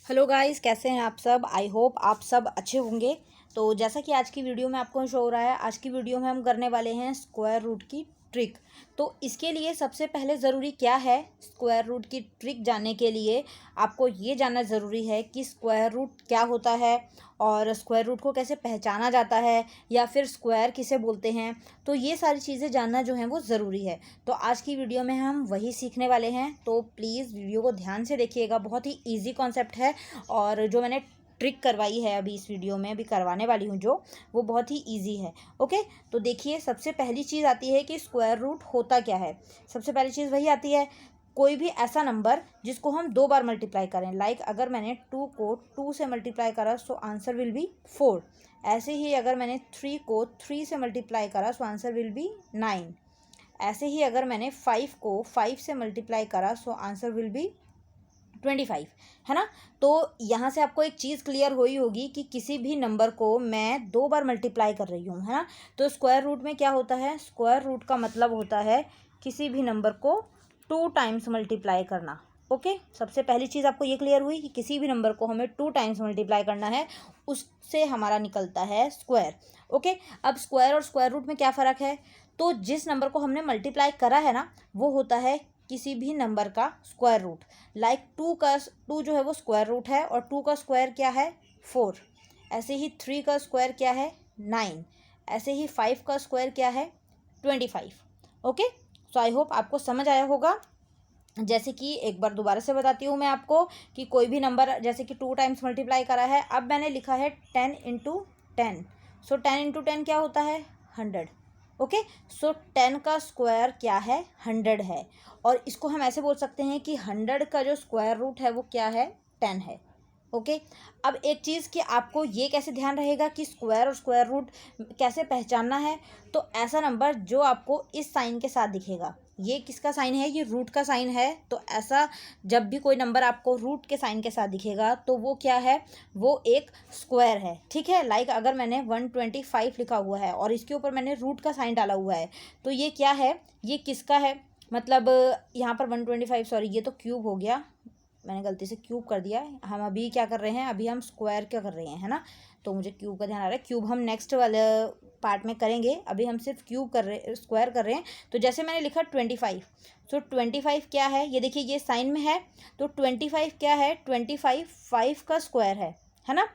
Hello guys, कैसे हैं आप सब। आई होप आप सब अच्छे होंगे। तो जैसा कि आज की वीडियो में आपको शो हो रहा है, आज की वीडियो में हम करने वाले हैं स्क्वायर रूट की ट्रिक। तो इसके लिए सबसे पहले ज़रूरी क्या है, स्क्वायर रूट की ट्रिक जानने के लिए आपको ये जानना ज़रूरी है कि स्क्वायर रूट क्या होता है और स्क्वायर रूट को कैसे पहचाना जाता है या फिर स्क्वायर किसे बोलते हैं। तो ये सारी चीज़ें जानना जो है वो ज़रूरी है। तो आज की वीडियो में हम वही सीखने वाले हैं। तो प्लीज़ वीडियो को ध्यान से देखिएगा, बहुत ही ईजी कॉन्सेप्ट है। और जो मैंने ट्रिक करवाई है अभी इस वीडियो में, अभी करवाने वाली हूँ जो, वो बहुत ही इजी है। ओके, तो देखिए सबसे पहली चीज़ आती है कि स्क्वायर रूट होता क्या है। सबसे पहली चीज़ वही आती है, कोई भी ऐसा नंबर जिसको हम 2 बार मल्टीप्लाई करें। लाइक अगर मैंने 2 को 2 से मल्टीप्लाई करा सो आंसर विल बी 4। ऐसे ही अगर मैंने 3 को 3 से मल्टीप्लाई करा सो आंसर विल बी 9। ऐसे ही अगर मैंने 5 को 5 से मल्टीप्लाई करा सो आंसर विल बी 25, है ना। तो यहाँ से आपको एक चीज़ क्लियर हुई होगी कि किसी भी नंबर को मैं 2 बार मल्टीप्लाई कर रही हूँ, है ना। तो स्क्वायर रूट में क्या होता है, स्क्वायर रूट का मतलब होता है किसी भी नंबर को 2 टाइम्स मल्टीप्लाई करना। ओके, सबसे पहली चीज़ आपको ये क्लियर हुई कि किसी भी नंबर को हमें 2 टाइम्स मल्टीप्लाई करना है, उससे हमारा निकलता है स्क्वायर। ओके, अब स्क्वायर और स्क्वायर रूट में क्या फ़र्क है। तो जिस नंबर को हमने मल्टीप्लाई करा है ना, वो होता है किसी भी नंबर का स्क्वायर रूट। लाइक 2 जो है वो स्क्वायर रूट है, और 2 का स्क्वायर क्या है 4। ऐसे ही 3 का स्क्वायर क्या है 9। ऐसे ही 5 का स्क्वायर क्या है 25। ओके, सो आई होप आपको समझ आया होगा। जैसे कि एक बार दोबारा से बताती हूँ मैं आपको कि कोई भी नंबर जैसे कि 2 टाइम्स मल्टीप्लाई करा है, अब मैंने लिखा है 10 इंटू 10। सो 10 इंटू 10 क्या होता है 100। ओके, सो 10 का स्क्वायर क्या है 100 है। और इसको हम ऐसे बोल सकते हैं कि 100 का जो स्क्वायर रूट है वो क्या है 10 है। ओके, अब एक चीज़ कि आपको ये कैसे ध्यान रहेगा कि स्क्वायर और स्क्वायर रूट कैसे पहचानना है। तो ऐसा नंबर जो आपको इस साइन के साथ दिखेगा, ये किसका साइन है, ये रूट का साइन है। तो ऐसा जब भी कोई नंबर आपको रूट के साइन के साथ दिखेगा तो वो क्या है, वो एक स्क्वायर है। ठीक है, लाइक अगर मैंने 125 लिखा हुआ है और इसके ऊपर मैंने रूट का साइन डाला हुआ है, तो ये क्या है, ये किसका है। मतलब यहाँ पर 125, सॉरी ये तो क्यूब हो गया, मैंने गलती से क्यूब कर दिया है। हम अभी क्या कर रहे हैं, अभी हम स्क्वायर क्या कर रहे हैं, है ना। तो मुझे क्यूब का ध्यान आ रहा है, क्यूब हम नेक्स्ट वाले पार्ट में करेंगे। अभी हम सिर्फ क्यूब कर रहे, स्क्वायर कर रहे हैं। तो जैसे मैंने लिखा 25, सो 25 क्या है, ये देखिए ये साइन में है। तो 25 क्या है, 25 5 का स्क्वायर है ना।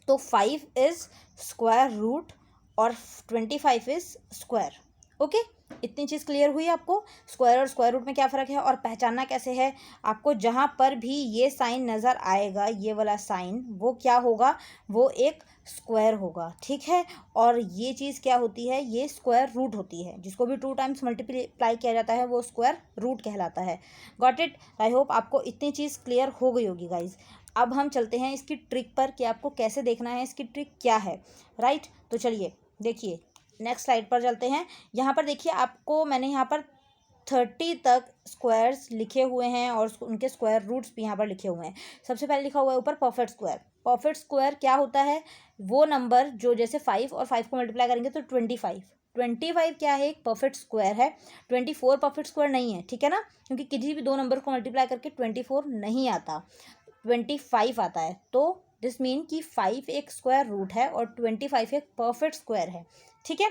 तो 5 इज़ स्क्वायर रूट और 25 इज़ स्क्वायर। ओके, इतनी चीज़ क्लियर हुई आपको। स्क्वायर और स्क्वायर रूट में क्या फ़र्क है और पहचानना कैसे है। आपको जहाँ पर भी ये साइन नज़र आएगा, ये वाला साइन, वो क्या होगा, वो एक स्क्वायर होगा। ठीक है, और ये चीज़ क्या होती है, ये स्क्वायर रूट होती है। जिसको भी 2 टाइम्स मल्टीप्लाई किया जाता है वो स्क्वायर रूट कहलाता है। Got it. आई होप आपको इतनी चीज़ क्लियर हो गई होगी गाइज। अब हम चलते हैं इसकी ट्रिक पर कि आपको कैसे देखना है, इसकी ट्रिक क्या है। राइट, तो चलिए देखिए नेक्स्ट स्लाइड पर चलते हैं। यहाँ पर देखिए आपको मैंने यहाँ पर 30 तक स्क्वायर्स लिखे हुए हैं और उनके स्क्वायर रूट्स भी यहाँ पर लिखे हुए हैं। सबसे पहले लिखा हुआ है ऊपर परफेक्ट स्क्वायर। परफेक्ट स्क्वायर क्या होता है, वो नंबर जो जैसे 5 और 5 को मल्टीप्लाई करेंगे तो 25 क्या है, एक परफेक्ट स्क्वायर है। 24 परफेक्ट स्क्वायर नहीं है, ठीक है ना, क्योंकि किसी भी दो नंबर को मल्टीप्लाई करके 24 नहीं आता, 25 आता है। तो दिस मीन कि 5 एक स्क्वायर रूट है और 25 एक परफेक्ट स्क्वायर है। ठीक है,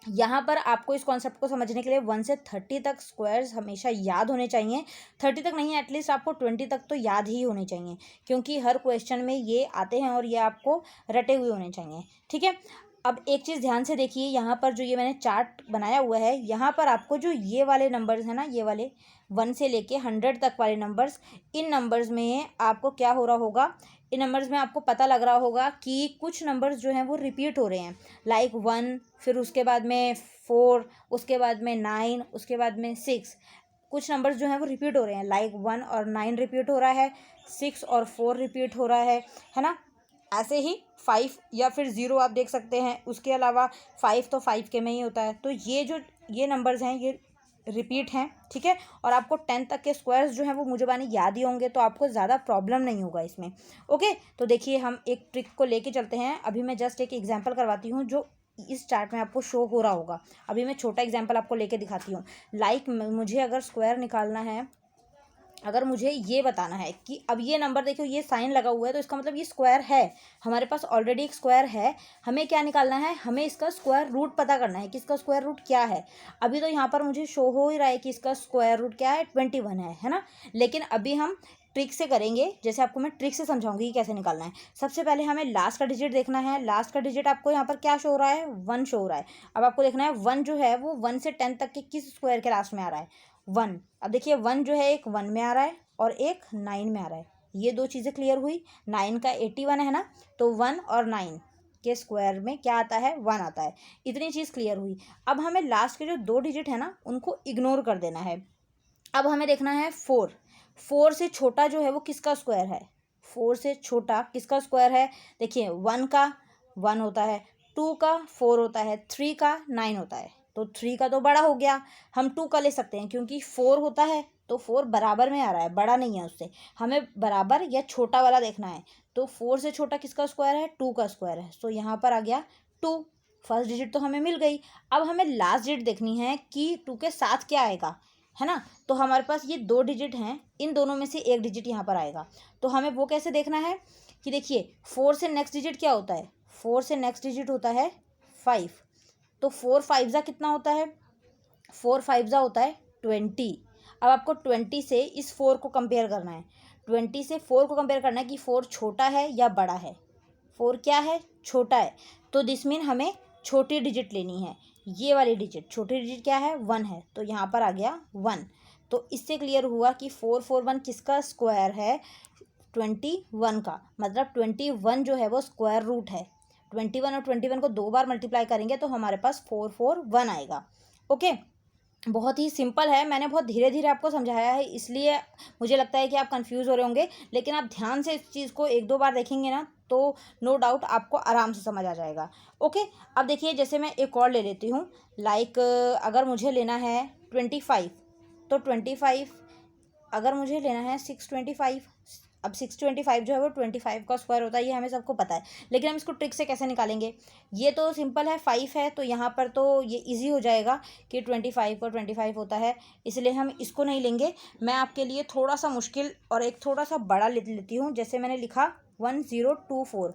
यहाँ पर आपको इस कॉन्सेप्ट को समझने के लिए 1 से 30 तक स्क्वायर्स हमेशा याद होने चाहिए। 30 तक नहीं, एटलीस्ट आपको 20 तक तो याद ही होने चाहिए, क्योंकि हर क्वेश्चन में ये आते हैं और ये आपको रटे हुए होने चाहिए। ठीक है, अब एक चीज़ ध्यान से देखिए, यहाँ पर जो ये मैंने चार्ट बनाया हुआ है, यहाँ पर आपको जो ये वाले नंबर्स हैं ना, ये वाले 1 से लेके 100 तक वाले नंबर्स, इन नंबर्स में आपको क्या हो रहा होगा, इन नंबर्स में आपको पता लग रहा होगा कि कुछ नंबर्स जो हैं वो रिपीट हो रहे हैं। लाइक 1, फिर उसके बाद में 4, उसके बाद में 9, उसके बाद में 6। कुछ नंबर्स जो हैं वो रिपीट हो रहे हैं, लाइक 1 और 9 रिपीट हो रहा है, 6 और 4 रिपीट हो रहा है ना। ऐसे ही 5 या फिर 0 आप देख सकते हैं। उसके अलावा 5 तो 5 के में ही होता है। तो ये नंबर्स हैं, ये रिपीट हैं। ठीक है, और आपको 10 तक के स्क्वायर्स जो हैं वो मुझे बानी याद ही होंगे, तो आपको ज़्यादा प्रॉब्लम नहीं होगा इसमें। ओके, तो देखिए हम एक ट्रिक को लेके चलते हैं। अभी मैं जस्ट एक एग्जांपल करवाती हूँ जो इस चार्ट में आपको शो हो रहा होगा। अभी मैं छोटा एग्जांपल आपको लेके दिखाती हूँ। लाइक मुझे अगर स्क्वायर निकालना है अगर मुझे ये बताना है कि अब ये नंबर देखो ये साइन लगा हुआ है तो इसका मतलब ये स्क्वायर है, हमारे पास ऑलरेडी एक स्क्वायर है। हमें क्या निकालना है, हमें इसका स्क्वायर रूट पता करना है कि इसका स्क्वायर रूट क्या है। अभी तो यहाँ पर मुझे शो हो ही रहा है कि इसका स्क्वायर रूट क्या है, 21 है ना। लेकिन अभी हम ट्रिक से करेंगे, जैसे आपको मैं ट्रिक से समझाऊंगी कि कैसे निकालना है। सबसे पहले हमें लास्ट का डिजिट देखना है। लास्ट का डिजिट आपको यहाँ पर क्या शो हो रहा है, 1 शो हो रहा है। अब आपको देखना है 1 जो है वो 1 से 10 तक के किस स्क्वायर के लास्ट में आ रहा है, 1। अब देखिए 1 जो है एक 1 में आ रहा है और एक 9 में आ रहा है। ये दो चीज़ें क्लियर हुई। 9 का 81 है ना, तो 1 और 9 के स्क्वायर में क्या आता है, 1 आता है। इतनी चीज़ क्लियर हुई। अब हमें लास्ट के जो 2 डिजिट है ना उनको इग्नोर कर देना है। अब हमें देखना है 4। 4 से छोटा जो है वो किसका स्क्वायर है, 4 से छोटा किसका स्क्वायर है। देखिए 1 का 1 होता है, 2 का 4 होता है, 3 का 9 होता है। तो 3 का तो बड़ा हो गया, हम 2 का ले सकते हैं क्योंकि 4 होता है तो 4 बराबर में आ रहा है, बड़ा नहीं है उससे। हमें बराबर या छोटा वाला देखना है। तो 4 से छोटा किसका स्क्वायर है, 2 का स्क्वायर है। तो यहाँ पर आ गया 2। फर्स्ट डिजिट तो हमें मिल गई। अब हमें लास्ट डिजिट देखनी है कि 2 के साथ क्या आएगा, है ना। तो हमारे पास ये 2 डिजिट हैं, इन दोनों में से एक डिजिट यहाँ पर आएगा। तो हमें वो कैसे देखना है कि देखिए 4 से नेक्स्ट डिजिट क्या होता है, 4 से नेक्स्ट डिजिट होता है 5। तो 4 5 जा कितना होता है, 4 5 जा होता है 20। अब आपको 20 से इस 4 को कंपेयर करना है। 20 से 4 को कंपेयर करना है कि 4 छोटा है या बड़ा है। 4 क्या है, छोटा है। तो दिस मीन हमें छोटी डिजिट लेनी है। ये वाली डिजिट, छोटी डिजिट क्या है, 1 है। तो यहाँ पर आ गया 1। तो इससे क्लियर हुआ कि 441 किसका स्क्वायर है, 21 का। मतलब 21 जो है वो स्क्वायर रूट है। 21 और 21 को 2 बार मल्टीप्लाई करेंगे तो हमारे पास 441 आएगा। ओके, बहुत ही सिंपल है। मैंने बहुत धीरे धीरे आपको समझाया है, इसलिए मुझे लगता है कि आप कंफ्यूज हो रहे होंगे। लेकिन आप ध्यान से इस चीज़ को 1-2 बार देखेंगे ना तो नो डाउट आपको आराम से समझ आ जाएगा। ओके, अब देखिए जैसे मैं एक और ले लेती हूँ। लाइक अगर मुझे लेना है 25, तो 25 अगर मुझे लेना है 625। अब 625 जो है वो 25 का स्क्वायर होता है, ये हमें सबको पता है। लेकिन हम इसको ट्रिक से कैसे निकालेंगे, ये तो सिंपल है, 5 है तो यहाँ पर तो ये इजी हो जाएगा कि 25 और 25 होता है, इसलिए हम इसको नहीं लेंगे। मैं आपके लिए थोड़ा सा मुश्किल और एक थोड़ा सा बड़ा ले लेती हूँ। जैसे मैंने लिखा 1024।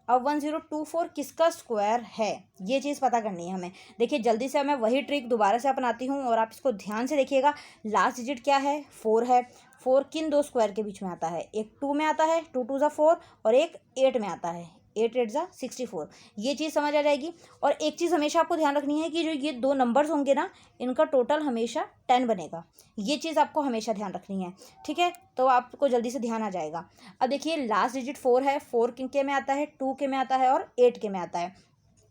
अब 1024 किसका स्क्वायर है, ये चीज़ पता करनी है हमें। देखिए जल्दी से मैं वही ट्रिक दोबारा से अपनाती हूँ और आप इसको ध्यान से देखिएगा। लास्ट डिजिट क्या है, 4 है। 4 किन दो स्क्वायर के बीच में आता है, एक 2 में आता है, 2 2 ज़ा 4, और एक 8 में आता है, 8 8 ज़ा 64। ये चीज़ समझ आ जाएगी। और एक चीज़ हमेशा आपको ध्यान रखनी है कि जो ये 2 नंबर्स होंगे ना, इनका टोटल हमेशा 10 बनेगा। ये चीज़ आपको हमेशा ध्यान रखनी है, ठीक है। तो आपको जल्दी से ध्यान आ जाएगा। अब देखिए लास्ट डिजिट 4 है, 4 किन के में आता है, 2 के में आता है और 8 के में आता है।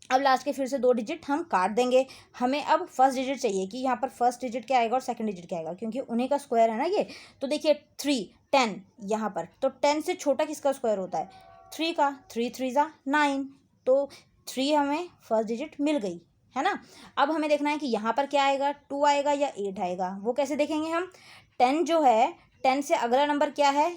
अब लास्ट के फिर से 2 डिजिट हम काट देंगे। हमें अब फर्स्ट डिजिट चाहिए कि यहाँ पर फर्स्ट डिजिट क्या आएगा और सेकंड डिजिट क्या आएगा, क्योंकि उन्हीं का स्क्वायर है ना ये। तो देखिए 3 10 यहाँ पर, तो 10 से छोटा किसका स्क्वायर होता है, 3 का। 3 3 ज़ा 9, तो 3 हमें फर्स्ट डिजिट मिल गई, है ना। अब हमें देखना है कि यहाँ पर क्या आएगा, 2 आएगा या 8 आएगा। वो कैसे देखेंगे हम, 10 जो है, 10 से अगला नंबर क्या है,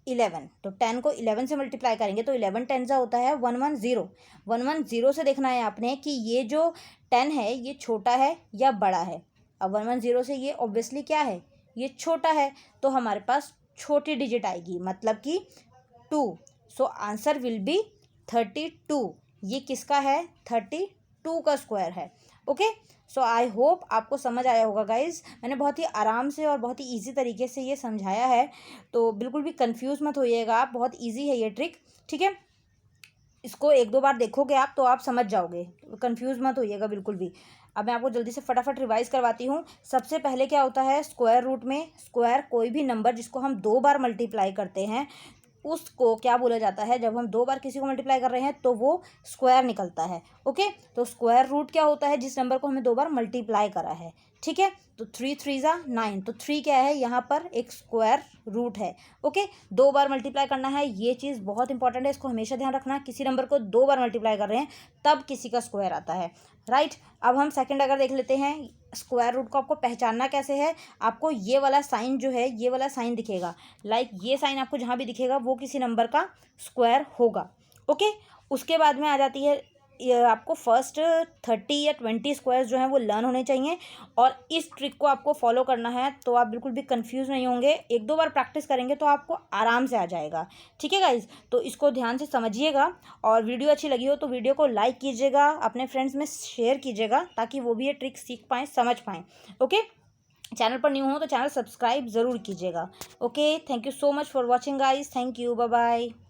11। तो 10 को 11 से मल्टीप्लाई करेंगे तो 11 10 सा होता है 110। 110 से देखना है आपने कि ये जो 10 है ये छोटा है या बड़ा है। अब 110 से ये ऑब्वियसली क्या है, ये छोटा है। तो हमारे पास छोटी डिजिट आएगी, मतलब कि 2। So answer will be 32। ये किसका है, 32 का स्क्वायर है। ओके, सो आई होप आपको समझ आया होगा गाइज। मैंने बहुत ही आराम से और बहुत ही ईजी तरीके से ये समझाया है, तो बिल्कुल भी कंफ्यूज मत होइएगा आप। बहुत ईजी है ये ट्रिक, ठीक है। इसको 1-2 बार देखोगे आप तो आप समझ जाओगे, कंफ्यूज मत होइएगा बिल्कुल भी। अब मैं आपको जल्दी से फटाफट रिवाइज करवाती हूँ। सबसे पहले क्या होता है, स्क्वायर रूट में स्क्वायर कोई भी नंबर जिसको हम 2 बार मल्टीप्लाई करते हैं उसको क्या बोला जाता है, जब हम 2 बार किसी को मल्टीप्लाई कर रहे हैं तो वो स्क्वायर निकलता है। ओके, तो स्क्वायर रूट क्या होता है, जिस नंबर को हमें 2 बार मल्टीप्लाई करा है, ठीक है। तो 3 3 ज़ा 9, तो 3 क्या है, यहाँ पर एक स्क्वायर रूट है। ओके, 2 बार मल्टीप्लाई करना है, ये चीज़ बहुत इंपॉर्टेंट है, इसको हमेशा ध्यान रखना। किसी नंबर को 2 बार मल्टीप्लाई कर रहे हैं तब किसी का स्क्वायर आता है, राइट। अब हम सेकंड अगर देख लेते हैं, स्क्वायर रूट को आपको पहचानना कैसे है। आपको ये वाला साइन जो है, ये वाला साइन दिखेगा, लाइक ये साइन आपको जहाँ भी दिखेगा वो किसी नंबर का स्क्वायर होगा। ओके, उसके बाद में आ जाती है ये आपको फर्स्ट 30 या 20 स्क्वायर्स जो हैं वो लर्न होने चाहिए और इस ट्रिक को आपको फॉलो करना है, तो आप बिल्कुल भी कंफ्यूज नहीं होंगे। एक दो बार प्रैक्टिस करेंगे तो आपको आराम से आ जाएगा। ठीक है गाइज, तो इसको ध्यान से समझिएगा और वीडियो अच्छी लगी हो तो वीडियो को लाइक कीजिएगा, अपने फ्रेंड्स में शेयर कीजिएगा ताकि वो भी ये ट्रिक सीख पाएँ, समझ पाएँ। ओके, चैनल पर न्यू हो तो चैनल सब्सक्राइब ज़रूर कीजिएगा। Okay, thank you so much for watching guys, thank you, bye bye.